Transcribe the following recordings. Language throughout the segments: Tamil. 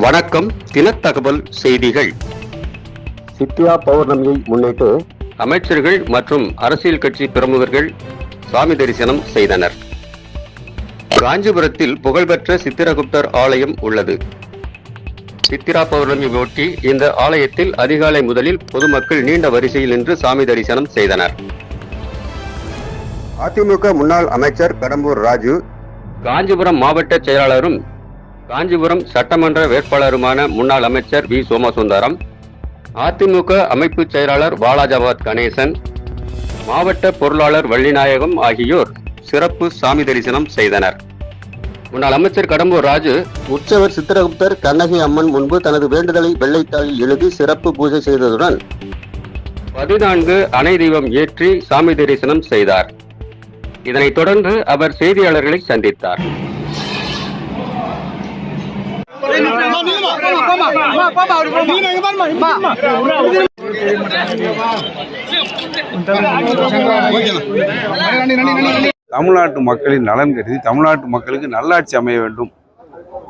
வணக்கம். தினத்தகவல் செய்திகள். சித்யா பௌர்ணமியை முன்னிட்டு அமைச்சர்கள் மற்றும் அரசியல் கட்சி பிரமுகர்கள் சாமி தரிசனம் செய்தனர். காஞ்சிபுரத்தில் புகழ்பெற்ற சித்திரகுப்தர் ஆலயம் உள்ளது. சித்திரா பௌர்ணமி ஒட்டி இந்த ஆலயத்தில் அதிகாலை முதலில் பொதுமக்கள் நீண்ட வரிசையில் நின்று சாமி தரிசனம் செய்தனர். அதிமுக முன்னாள் அமைச்சர் கடம்பூர் ராஜு, காஞ்சிபுரம் மாவட்ட செயலாளரும் காஞ்சிபுரம் சட்டமன்ற வேட்பாளருமான முன்னாள் அமைச்சர் வி சோமசுந்தரம், அதிமுக அமைப்பு செயலாளர் பாலாஜாபாத் கணேசன், மாவட்ட பொருளாளர் வள்ளிநாயகம் ஆகியோர் சிறப்பு சாமி தரிசனம் செய்தனர். முன்னாள் அமைச்சர் கடம்பூர் ராஜு உற்சவர் சித்திரகுப்தர் கண்ணகி அம்மன் முன்பு தனது வேண்டுதலை வெள்ளைத்தாளில் எழுதி சிறப்பு பூஜை செய்ததுடன் 14 அணை தீபம் ஏற்றி சாமி தரிசனம் செய்தார். இதனைத் தொடர்ந்து அவர் செய்தியாளர்களை சந்தித்தார். தமிழ்நாட்டு மக்களின் நலன் கருதி தமிழ்நாட்டு மக்களுக்கு நல்லாட்சி அமைய வேண்டும்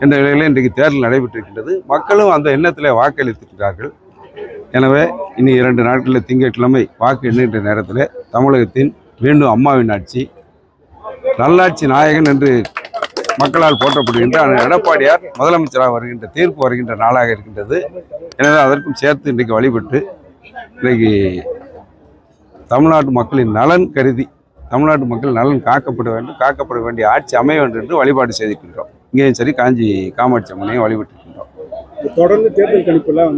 என்ற நிலையில் இன்றைக்கு தேர்தல் நடைபெற்றிருக்கின்றது. மக்களும் அந்த எண்ணத்தில் வாக்களித்திருக்கிறார்கள். எனவே இனி 2 நாட்களில் திங்கட்கிழமை வாக்கு எண்ணுகின்ற நேரத்தில் தமிழகத்தின் மீண்டும் அம்மாவின் ஆட்சி, நல்லாட்சி நாயகன் என்று மக்களால் போற்றப்படுகின்ற எடப்பாடியார் முதலமைச்சராக வருகின்ற தீர்ப்பு வருகின்ற நாளாக இருக்கின்றது. எனவே அதற்கும் சேர்த்து இன்றைக்கு வழிபட்டு இன்றைக்கு தமிழ்நாட்டு மக்களின் நலன் கருதி தமிழ்நாட்டு மக்கள் நலன் காக்கப்பட வேண்டிய ஆட்சி அமைய வேண்டும் என்று வழிபாடு செய்திருக்கின்றோம். இங்கேயும் சரி, காமாட்சி அம்மனையும் வழிபட்டிருக்கின்றோம். தொடர்ந்து தேர்தல் கணிப்புலாம்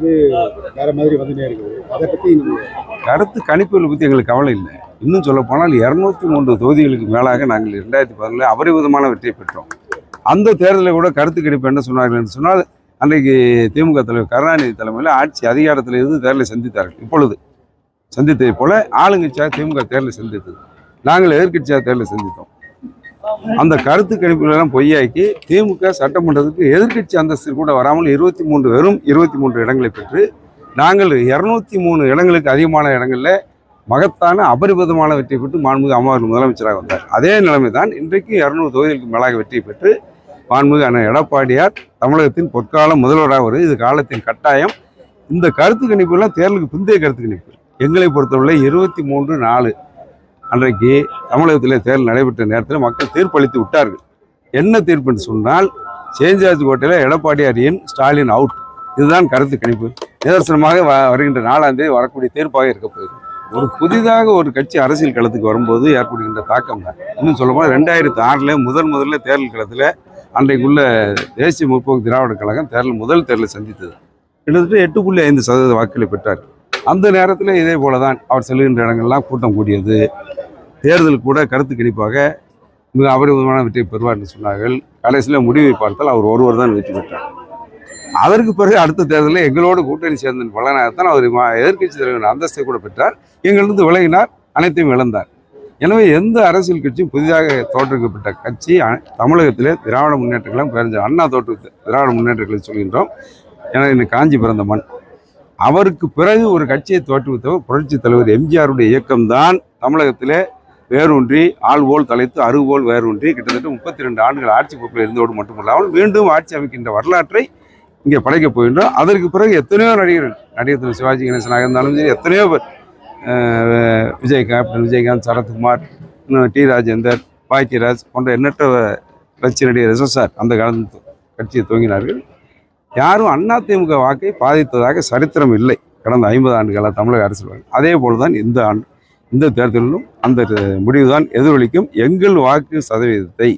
வேற மாதிரி வந்துட்டே இருக்குது. அதை பற்றி கருத்து கணிப்புகளை பற்றி எங்களுக்கு கவலை இல்லை. இன்னும் சொல்ல போனால் 203 தொகுதிகளுக்கு மேலாக நாங்கள் 2014 அபரிவிதமான வெற்றியை பெற்றோம். அந்த தேர்தலில் கூட கருத்து கணிப்பு என்ன சொன்னார்கள் என்று சொன்னால், அன்றைக்கு திமுக தலைவர் கருணாநிதி தலைமையில் ஆட்சி அதிகாரத்தில் இருந்து தேர்தலை சந்தித்தார்கள். இப்பொழுது சந்தித்ததை போல ஆளுங்கட்சியாக திமுக தேர்தலை சந்தித்தது, நாங்கள் எதிர்கட்சியாக தேர்தலை சந்தித்தோம். அந்த கருத்து கணிப்புகளெல்லாம் பொய்யாக்கி திமுக சட்டமன்றத்துக்கு எதிர்கட்சி அந்தஸ்து கூட வராமல் வெறும் 23 இடங்களை பெற்று நாங்கள் 203 இடங்களுக்கு அதிகமான இடங்களில் மகத்தான அபரிவிதமான வெற்றி பெற்று மாண்புமிகு அம்மாவர்கள் முதலமைச்சராக வந்தார். அதே நிலைமை தான் இன்றைக்கு 200 தொகுதிகளுக்கு மேலாக வெற்றி பெற்று மாண்புமிகு எடப்பாடியார் தமிழகத்தின் பொற்கால முதல்வராக வருது. இது காலத்தின் கட்டாயம். இந்த கருத்து கணிப்புலாம் தேர்தலுக்கு பிந்தைய கருத்து கணிப்பு. எங்களை பொறுத்தவரை 23/4 அன்றைக்கு தமிழகத்தில் தேர்தல் நடைபெற்ற நேரத்தில் மக்கள் தீர்ப்பளித்து விட்டார்கள். என்ன தீர்ப்பு என்று சொன்னால், சேஞ்சார்ஜ் கோட்டையில் எடப்பாடியார் இன், ஸ்டாலின் அவுட். இதுதான் கருத்து கணிப்பு. நிதர்சனமாக வருகின்ற 4ஆம் தேதி வரக்கூடிய தீர்ப்பாக இருக்க போகுது. ஒரு புதிதாக ஒரு கட்சி அரசியல் களத்துக்கு வரும்போது ஏற்படுகின்ற தாக்கம் தான். இன்னும் சொல்லப்போனால் 2006 முதல்ல தேர்தல் களத்தில் அன்றைக்குள்ள தேசிய முற்போக்கு திராவிட கழகம் முதல் தேர்தலை சந்தித்தது. கிட்டத்தட்ட 8.5% வாக்குகளை பெற்றார். அந்த நேரத்தில் இதே போல தான் அவர் செல்கின்ற இடங்கள்லாம் கூட்டம் கூடியது. தேர்தல் கூட கருத்து கணிப்பாக மிக அபரிவிதமான வெற்றியை பெறுவார் என்று சொன்னார்கள். கடைசியில் முடிவை பார்த்தால் அவர் ஒருவர் தான் வெற்றி பெற்றார். அதற்கு பிறகு அடுத்த தேர்தலில் எங்களோடு கூட்டணி சேர்ந்த பலனாகத்தான் அவர் எதிர்கட்சி தலைவர் அந்தஸ்தை கூட பெற்றார். எங்களிருந்து விலகினார், அனைத்தையும் இழந்தார். எனவே எந்த அரசியல் கட்சியும் புதிதாக தோற்றுவிக்கப்பட்ட கட்சி தமிழகத்திலே திராவிட முன்னேற்ற கழகம் பேரஞ்ச அண்ணா தோற்றுவித்த திராவிட முன்னேற்ற கழகம் சொல்கின்றோம். ஏன்னா இந்த காஞ்சி பிறந்த மண். அவருக்கு பிறகு ஒரு கட்சியை தோற்றுவித்தவர் புரட்சி தலைவர் எம்ஜிஆருடைய இயக்கம்தான் தமிழகத்திலே வேரூன்றி ஆள்போல் தலைத்து அறுபோல் வேரூன்றி கிட்டத்தட்ட 32 ஆண்டுகள் ஆட்சி பொறுப்பில் இருந்தோடு மட்டுமல்லாமல் மீண்டும் ஆட்சி அமைக்கின்ற வரலாற்றை இங்கே படைக்கப் போகின்றோம். அதற்கு பிறகு எத்தனையோ நடிகர் சிவாஜி கணேசனாக இருந்தாலும் சரி, எத்தனையோ பேர், கேப்டன் விஜயகாந்த், சரத்குமார், டி ராஜேந்தர், பாக்கியராஜ் போன்ற எண்ணற்ற கட்சி நடிகர் SSR அந்த காலத்து கட்சியை துவங்கினார்கள். யாரும் அதிமுக வாக்கை பாதித்ததாக சரித்திரம் இல்லை கடந்த 50 ஆண்டுகளாக தமிழக அரசியல். அதே போல்தான் இந்த தேர்தலிலும் அந்த முடிவுதான் எதிரொலிக்கும். எங்கள் வாக்கு சதவீதத்தை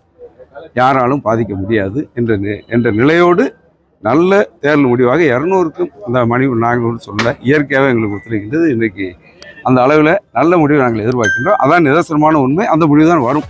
யாராலும் பாதிக்க முடியாது என்ற நிலையோடு நல்ல தேர்தல் முடிவாக 200க்கும் அந்த நாங்கள் சொல்ல இயற்கையாக எங்களுக்கு ஒத்துழைக்கின்றது. இன்றைக்கு அந்த அளவில் நல்ல முடிவை நாங்கள் எதிர்பார்க்கின்றோம். அதான் நிதர்சனமான உண்மை. அந்த முடிவு தான் வரும்.